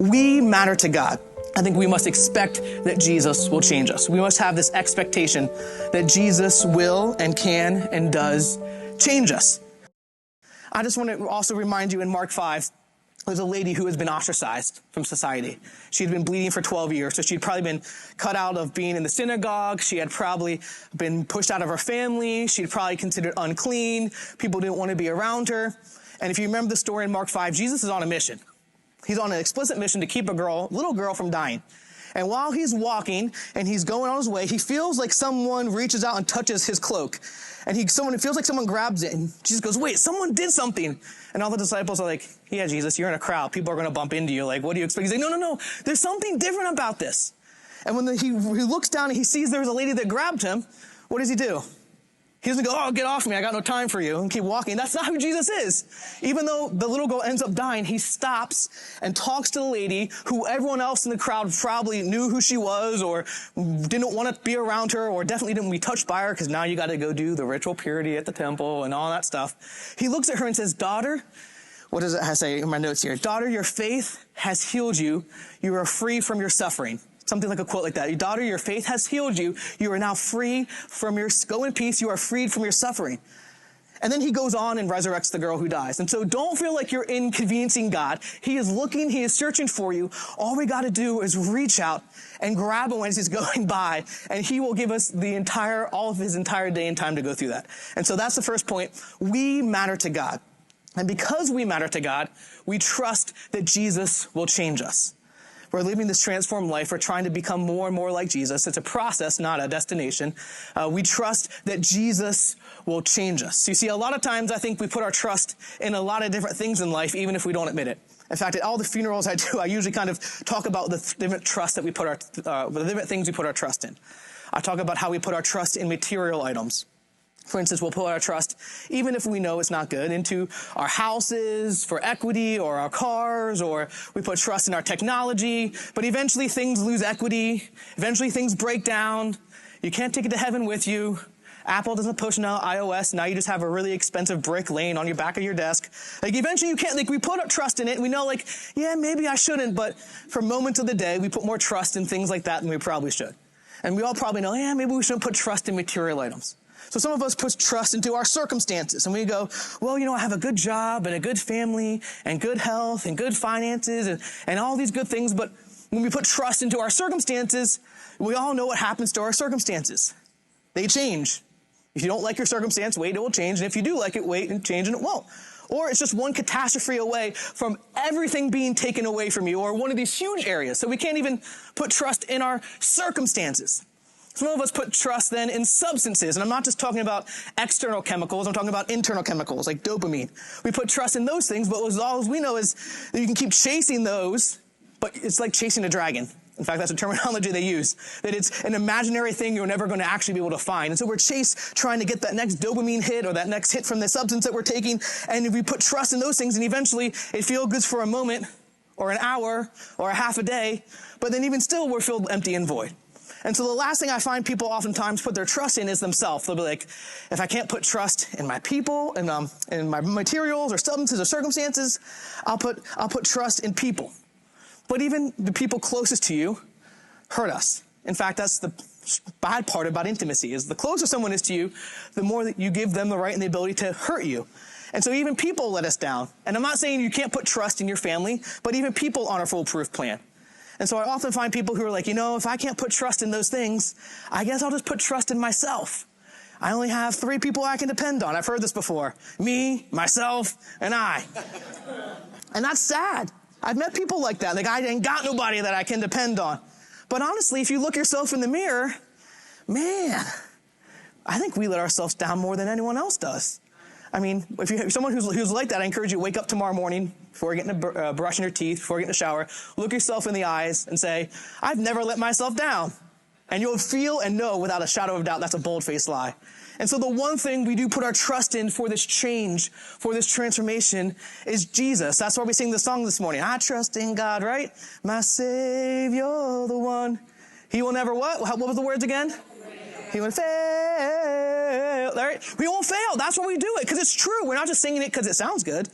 We matter to God. I think we must expect that Jesus will change us. We must have this expectation that Jesus will and can and does change us. I just want to also remind you in Mark 5, there's a lady who has been ostracized from society. She had been bleeding for 12 years, so she'd probably been cut out of being in the synagogue. She had probably been pushed out of her family. She'd probably considered unclean. People didn't want to be around her. And if you remember the story in Mark 5, Jesus is on a mission. He's on an explicit mission to keep a little girl from dying. And while he's walking and he's going on his way, he feels like someone reaches out and touches his cloak. And it feels like someone grabs it. And Jesus goes, wait, someone did something. And all the disciples are like, yeah, Jesus, you're in a crowd. People are going to bump into you. Like, what do you expect? He's like, no. There's something different about this. And when he looks down and he sees there's a lady that grabbed him, what does he do? He doesn't go, oh, get off me. I got no time for you, and keep walking. That's not who Jesus is. Even though the little girl ends up dying, he stops and talks to the lady who everyone else in the crowd probably knew who she was or didn't want to be around her or definitely didn't be touched by her because now you got to go do the ritual purity at the temple and all that stuff. He looks at her and says, daughter, what does it say in my notes here? Daughter, your faith has healed you. You are free from your suffering. Something like a quote like that. Your daughter, your faith has healed you. You are now free from go in peace. You are freed from your suffering. And then he goes on and resurrects the girl who dies. And so don't feel like you're inconveniencing God. He is looking, he is searching for you. All we got to do is reach out and grab him as he's going by, and he will give us all of his entire day and time to go through that. And so that's the first point. We matter to God. And because we matter to God, we trust that Jesus will change us. We're living this transformed life. We're trying to become more and more like Jesus. It's a process, not a destination. We trust that Jesus will change us. You see, a lot of times I think we put our trust in a lot of different things in life, even if we don't admit it. In fact, at all the funerals I do, I usually kind of talk about the different trust that we put the different things we put our trust in. I talk about how we put our trust in material items. For instance, we'll put our trust, even if we know it's not good, into our houses for equity or our cars, or we put trust in our technology, but eventually things lose equity. Eventually things break down. You can't take it to heaven with you. Apple doesn't push now iOS. Now you just have a really expensive brick laying on your back of your desk. Like eventually you can't, we put our trust in it and we know yeah, maybe I shouldn't, but for moments of the day, we put more trust in things like that than we probably should. And we all probably know, yeah, maybe we shouldn't put trust in material items. So some of us put trust into our circumstances and we go, well, I have a good job and a good family and good health and good finances and all these good things. But when we put trust into our circumstances, we all know what happens to our circumstances. They change. If you don't like your circumstance, wait, it will change. And if you do like it, wait and change and it won't. Or it's just one catastrophe away from everything being taken away from you, or one of these huge areas. So we can't even put trust in our circumstances. Some of us put trust then in substances, and I'm not just talking about external chemicals, I'm talking about internal chemicals like dopamine. We put trust in those things, but all we know is that you can keep chasing those, but it's like chasing a dragon. In fact, that's a terminology they use, that it's an imaginary thing you're never going to actually be able to find. And so we're trying to get that next dopamine hit or that next hit from the substance that we're taking, and if we put trust in those things, and eventually it feels good for a moment or an hour or a half a day, but then even still we're filled empty and void. And so the last thing I find people oftentimes put their trust in is themselves. They'll be like, if I can't put trust in my people, in my materials or substances or circumstances, I'll put trust in people. But even the people closest to you hurt us. In fact, that's the bad part about intimacy, is the closer someone is to you, the more that you give them the right and the ability to hurt you. And so even people let us down. And I'm not saying you can't put trust in your family, but even people aren't a foolproof plan. And so I often find people who are like, if I can't put trust in those things, I guess I'll just put trust in myself. I only have 3 people I can depend on. I've heard this before. Me, myself, and I. And that's sad. I've met people like that. Like, I ain't got nobody that I can depend on. But honestly, if you look yourself in the mirror, man, I think we let ourselves down more than anyone else does. I mean, if you're someone who's like that, I encourage you to wake up tomorrow morning before getting brushing your teeth, before getting a shower, look yourself in the eyes and say, I've never let myself down. And you'll feel and know without a shadow of doubt that's a bold-faced lie. And so the one thing we do put our trust in for this change, for this transformation, is Jesus. That's why we sing the song this morning. I trust in God, right? My Savior, the one. He will never what? What was the words again? He won't fail. Right? We won't fail. That's why we do it, because it's true. We're not just singing it because it sounds good.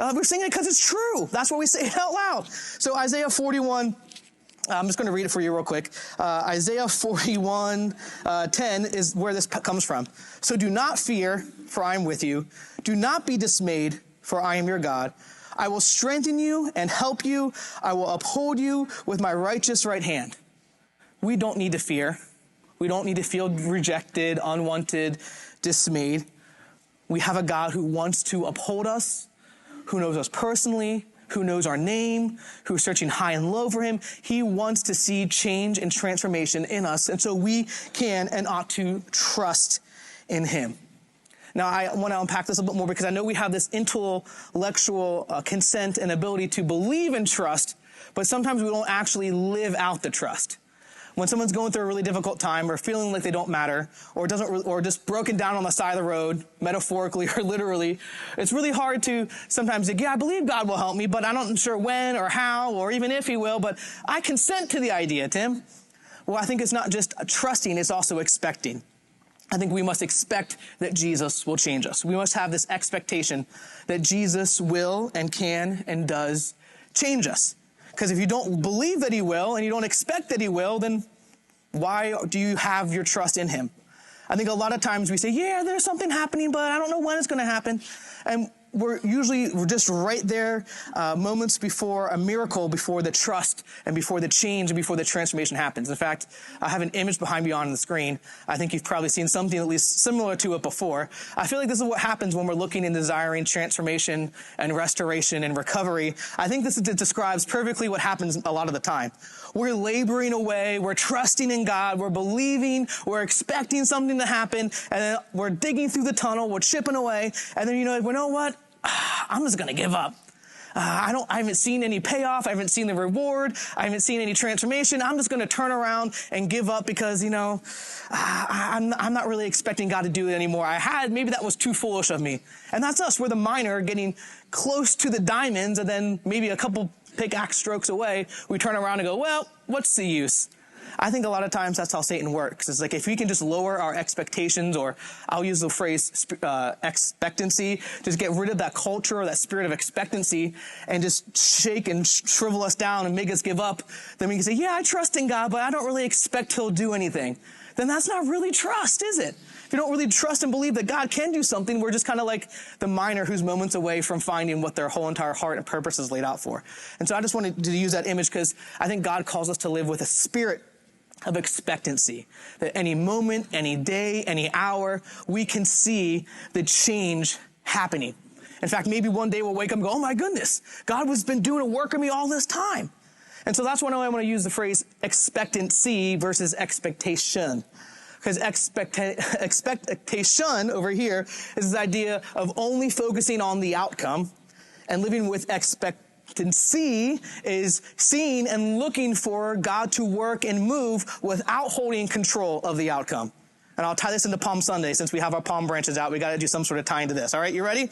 We're saying it because it's true. That's why we say it out loud. So Isaiah 41, I'm just going to read it for you real quick. Isaiah 41, 10 is where this comes from. So do not fear, for I am with you. Do not be dismayed, for I am your God. I will strengthen you and help you. I will uphold you with my righteous right hand. We don't need to fear. We don't need to feel rejected, unwanted, dismayed. We have a God who wants to uphold us, who knows us personally, who knows our name, who is searching high and low for him. He wants to see change and transformation in us. And so we can and ought to trust in him. Now, I want to unpack this a bit more because I know we have this intellectual consent and ability to believe and trust, but sometimes we don't actually live out the trust. When someone's going through a really difficult time or feeling like they don't matter or just broken down on the side of the road, metaphorically or literally, it's really hard to sometimes say, yeah, I believe God will help me, but I'm not sure when or how or even if he will, but I consent to the idea, Tim. Well, I think it's not just trusting, it's also expecting. I think we must expect that Jesus will change us. We must have this expectation that Jesus will and can and does change us. Because if you don't believe that he will and you don't expect that he will, then why do you have your trust in him? I think a lot of times we say, yeah, there's something happening, but I don't know when it's going to happen. And we're just right there, moments before a miracle, before the trust and before the change and before the transformation happens. In fact, I have an image behind me on the screen. I think you've probably seen something at least similar to it before. I feel like this is what happens when we're looking and desiring transformation and restoration and recovery. I think this describes perfectly what happens a lot of the time. We're laboring away, we're trusting in God, we're believing, we're expecting something to happen, and then we're digging through the tunnel, we're chipping away, and then you know what? I'm just going to give up. I haven't seen any payoff. I haven't seen the reward. I haven't seen any transformation. I'm just going to turn around and give up because, I'm not really expecting God to do it anymore. Maybe that was too foolish of me. And that's us. We're the miner getting close to the diamonds, and then maybe a couple pickaxe strokes away, we turn around and go, well, what's the use? I think a lot of times that's how Satan works. It's like if we can just lower our expectations, or I'll use the phrase expectancy, just get rid of that culture or that spirit of expectancy and just shake and shrivel us down and make us give up, then we can say, yeah, I trust in God, but I don't really expect he'll do anything. Then that's not really trust, is it? If you don't really trust and believe that God can do something, we're just kind of like the miner who's moments away from finding what their whole entire heart and purpose is laid out for. And so I just wanted to use that image because I think God calls us to live with a spirit of expectancy, that any moment, any day, any hour, we can see the change happening. In fact, maybe one day we'll wake up and go, oh my goodness, God has been doing a work in me all this time. And so that's why I want to use the phrase expectancy versus expectation. Because expectation over here is this idea of only focusing on the outcome, and living with expectancy is seeing and looking for God to work and move without holding control of the outcome. And I'll tie this into Palm Sunday. Since we have our palm branches out, we got to do some sort of tying to this. All right, you ready?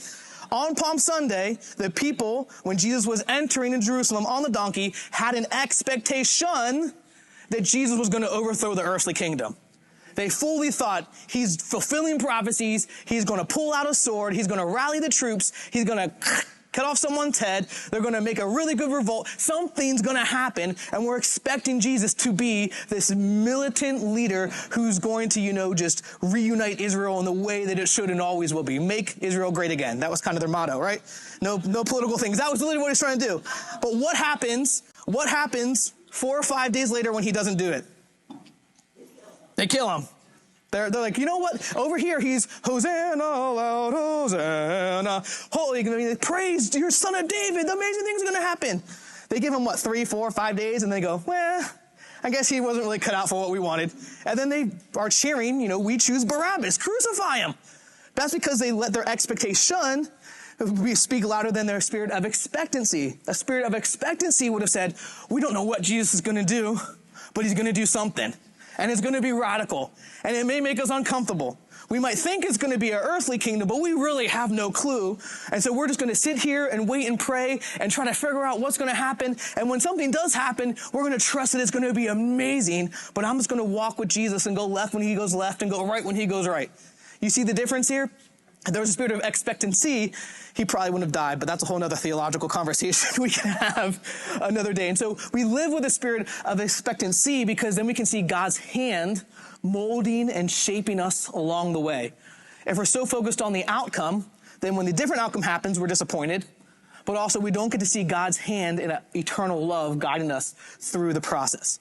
On Palm Sunday, the people, when Jesus was entering in Jerusalem on the donkey, had an expectation that Jesus was going to overthrow the earthly kingdom. They fully thought he's fulfilling prophecies, he's going to pull out a sword, he's going to rally the troops, he's going to cut off someone's head, they're going to make a really good revolt, something's going to happen, and we're expecting Jesus to be this militant leader who's going to, just reunite Israel in the way that it should and always will be. Make Israel great again. That was kind of their motto, right? No political things. That was literally what he's trying to do. But what happens 4 or 5 days later when he doesn't do it? They kill him. They're like, you know what? Over here, he's Hosanna, loud Hosanna. Holy, praise your son of David. The amazing things are going to happen. They give him, 3, 4, 5 days, and they go, well, I guess he wasn't really cut out for what we wanted. And then they are cheering, we choose Barabbas, crucify him. That's because they let their expectation speak louder than their spirit of expectancy. A spirit of expectancy would have said, we don't know what Jesus is going to do, but he's going to do something. And it's going to be radical. And it may make us uncomfortable. We might think it's going to be an earthly kingdom, but we really have no clue. And so we're just going to sit here and wait and pray and try to figure out what's going to happen. And when something does happen, we're going to trust that it's going to be amazing. But I'm just going to walk with Jesus and go left when he goes left and go right when he goes right. You see the difference here? If there was a spirit of expectancy, he probably wouldn't have died, but that's a whole other theological conversation we can have another day. And so we live with a spirit of expectancy because then we can see God's hand molding and shaping us along the way. If we're so focused on the outcome, then when the different outcome happens, we're disappointed. But also we don't get to see God's hand in an eternal love guiding us through the process.